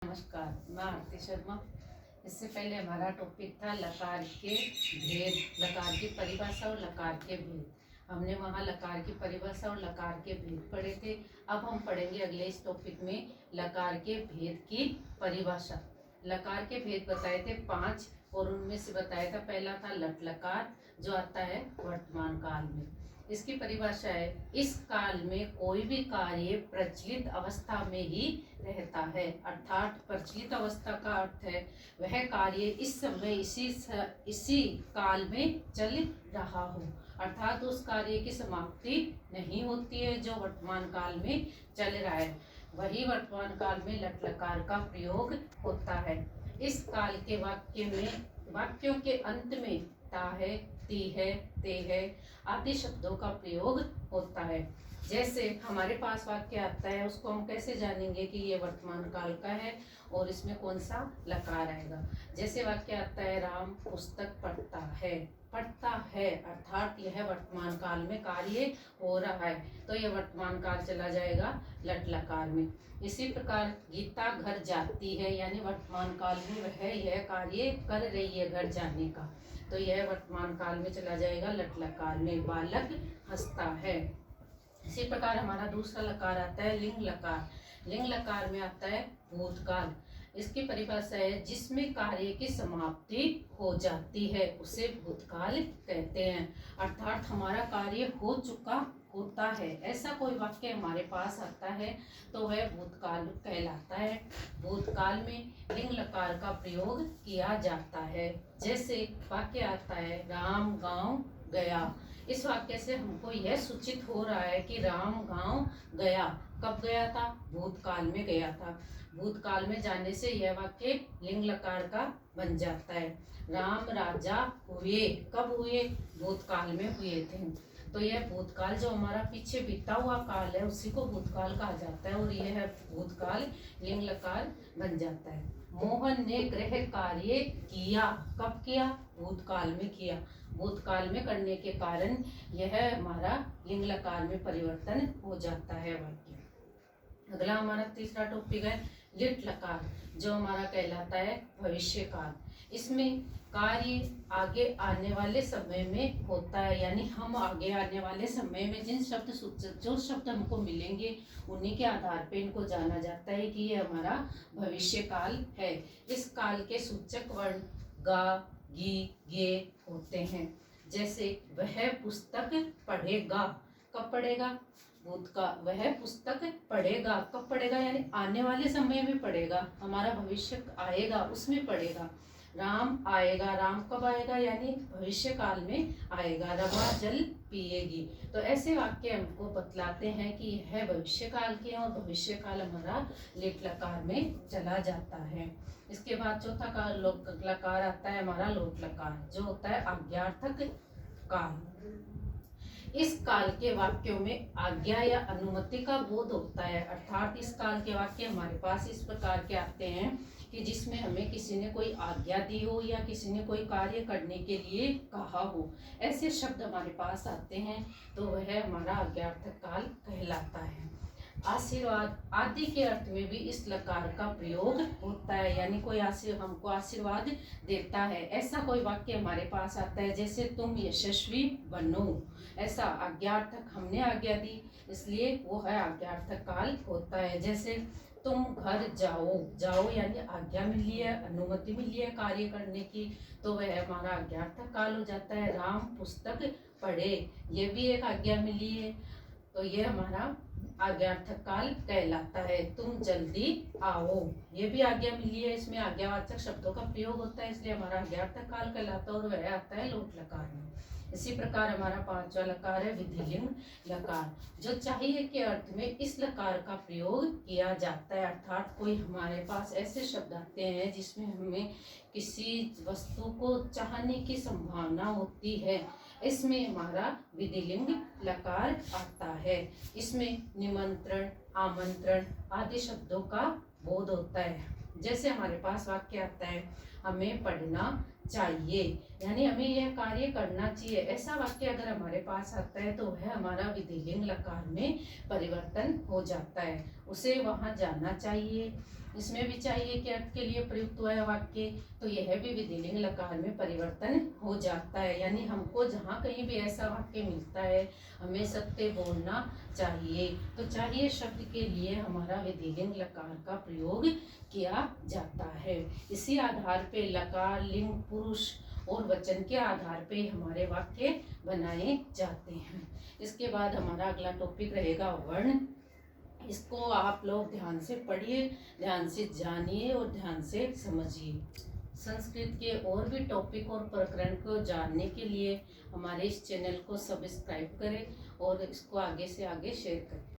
नमस्कार, मैं आरती शर्मा। इससे पहले हमारा टॉपिक था लकार के भेद, लकार की परिभाषा और लकार के भेद। हमने वहाँ लकार की परिभाषा और लकार के भेद पढ़े थे। अब हम पढ़ेंगे अगले इस टॉपिक में लकार के भेद की परिभाषा। लकार के भेद बताए थे 5 और उनमें से बताया था पहला था लट लकार, जो आता है वर्तमान काल में। इसकी परिभाषा है, इस काल में कोई भी कार्य प्रचलित अवस्था में ही रहता है। अर्थात प्रचलित अवस्था का अर्थ है वह कार्य इस समय इसी काल में चल रहा हो, अर्थात उस कार्य की समाप्ति नहीं होती है जो वर्तमान काल में चल रहा है, वही वर्तमान काल में लट लकार का प्रयोग होता है। इस काल के वाक्य में वाक्यों के अंत में ता है, ती है, ते है आदि शब्दों का प्रयोग होता है। जैसे हमारे पास वाक्य आता है, उसको हम कैसे जानेंगे कि ये वर्तमान काल का है और इसमें कौन सा लकार आएगा। जैसे वाक्य आता है, राम पुस्तक पढ़ता है। पढ़ता है अर्थात यह वर्तमान काल में कार्य हो रहा है, तो यह वर्तमान काल चला जाएगा लट लकार में। इसी प्रकार गीता घर जाती है, यानी वर्तमान काल में वह यह कार्य कर रही है घर जाने का, तो यह वर्तमान काल में चला जाएगा लट लकार में। बालक हंसता है। इसी प्रकार हमारा दूसरा लकार आता है लिंग लकार। लिंग लकार में आता है भूतकाल। इसकी परिभाषा है, जिसमें कार्य की समाप्ति हो जाती है उसे भूतकाल कहते हैं, अर्थात हमारा कार्य हो चुका होता है, ऐसा कोई वाक्य हमारे पास आता है तो वह भूतकाल कहलाता है। भूतकाल में लिंग लकार का प्रयोग किया जाता है। जैसे वाक्य आता है, राम गांव गया। इस वाक्य से हमको यह सूचित हो रहा है कि राम गांव गया। कब गया था? भूतकाल में गया था। भूतकाल में जाने से यह वाक्य लिंग लकार का बन जाता है। राम राजा हुए। कब हुए? भूतकाल में हुए थे। तो यह भूतकाल जो हमारा पीछे बीता हुआ काल है उसी को भूतकाल कहा जाता है, और यह भूतकाल लिंग लकार बन जाता है। मोहन ने गृह कार्य किया। कब किया? भूतकाल में किया। भूतकाल में करने के कारण यह हमारा लिंग लकार में परिवर्तन हो जाता है वाक्य। अगला हमारा तीसरा टॉपिक है लिट लकार, जो हमारा कहलाता है भविष्य काल। इसमें कार्य आगे आने वाले समय में होता है, यानी हम आगे आने वाले समय में जो शब्द हमको मिलेंगे उन्हीं के आधार पे इनको जाना जाता है कि ये हमारा भविष्य काल है। इस काल के सूचक वर्ण गा, गी, गे होते हैं। जैसे वह पुस्तक पढ़ेगा। कब पढ़ेगा? भूतकाल। वह पुस्तक पढ़ेगा। कब पढ़ेगा? यानी आने वाले समय में पढ़ेगा, हमारा भविष्य आएगा उसमें पढ़ेगा। राम आएगा। राम कब आएगा? यानी भविष्य काल में आएगा। रमा जल पिएगी। तो ऐसे वाक्य हमको बतलाते हैं कि यह भविष्य काल के हैं और भविष्य काल हमारा लिट लकार में चला जाता है। इसके बाद चौथा काल लकार आता है हमारा लोट लकार, जो होता है आज्ञार्थक काल। इस काल के वाक्यों में आज्ञा या अनुमति का बोध होता है, अर्थात इस काल के वाक्य हमारे पास इस प्रकार के आते हैं कि जिसमें हमें किसी ने कोई आज्ञा दी हो या किसी ने कोई कार्य करने के लिए कहा हो, ऐसे शब्द हमारे पास आते हैं, तो वह हमारा आज्ञार्थक काल कहलाता है। आशीर्वाद आदि के अर्थ में भी इस लकार का प्रयोग होता है, यानी कोई हमको आशीर्वाद देता है, ऐसा कोई वाक्य हमारे पास आता है। जैसे तुम यशस्वी बनो, ऐसा आज्ञार्थक, हमने आज्ञा दी इसलिए वो है आज्ञार्थक काल होता है। जैसे तुम घर जाओ। जाओ यानी आज्ञा मिली है, अनुमति मिली है कार्य करने की, तो वह हमारा आज्ञार्थक काल हो जाता है। राम पुस्तक पढ़े, ये भी एक आज्ञा मिली है, तो ये हमारा आज्ञार्थक काल कहलाता है। तुम जल्दी आओ, ये भी आज्ञा मिली है, इसमें आज्ञावाचक शब्दों का प्रयोग होता है, इसलिए हमारा आज्ञार्थक काल कहलाता है और वह आता है लोट लकार में। इसी प्रकार हमारा पांचवा लकार है विधिलिंग लकार, जो चाहिए के अर्थ में इस लकार का प्रयोग किया जाता है, अर्थात कोई हमारे पास ऐसे शब्द आते हैं जिसमें हमें किसी वस्तु को चाहने की संभावना होती है, इसमें हमारा विधिलिंग लकार आता है। इसमें निमंत्रण, आमंत्रण आदि शब्दों का बोध होता है। जैसे हमारे पास वाक्य आता है, हमें पढ़ना चाहिए, यानी हमें यह कार्य करना चाहिए, ऐसा वाक्य अगर हमारे पास आता है तो वह हमारा विधिलिंग लकार में परिवर्तन हो जाता है। उसे वहां जाना चाहिए, इसमें भी चाहिए कि अर्थ के लिए प्रयुक्त हुआ है वाक्य, तो यह भी विधिलिंग लकार में परिवर्तन हो जाता है। यानी हमको जहाँ कहीं भी ऐसा वाक्य मिलता है हमें सत्य बोलना चाहिए, तो चाहिए शब्द के लिए हमारा विधिलिंग लकार का प्रयोग किया जाता है। इसी आधार पे लकार लिंग पुरुष और वचन के आधार पे हमारे वाक्य बनाए जाते हैं। इसके बाद हमारा अगला टॉपिक रहेगा वर्ण। इसको आप लोग ध्यान से पढ़िए, ध्यान से जानिए और ध्यान से समझिए। संस्कृत के और भी टॉपिक और प्रकरण को जानने के लिए हमारे इस चैनल को सब्सक्राइब करें और इसको आगे से आगे शेयर करें।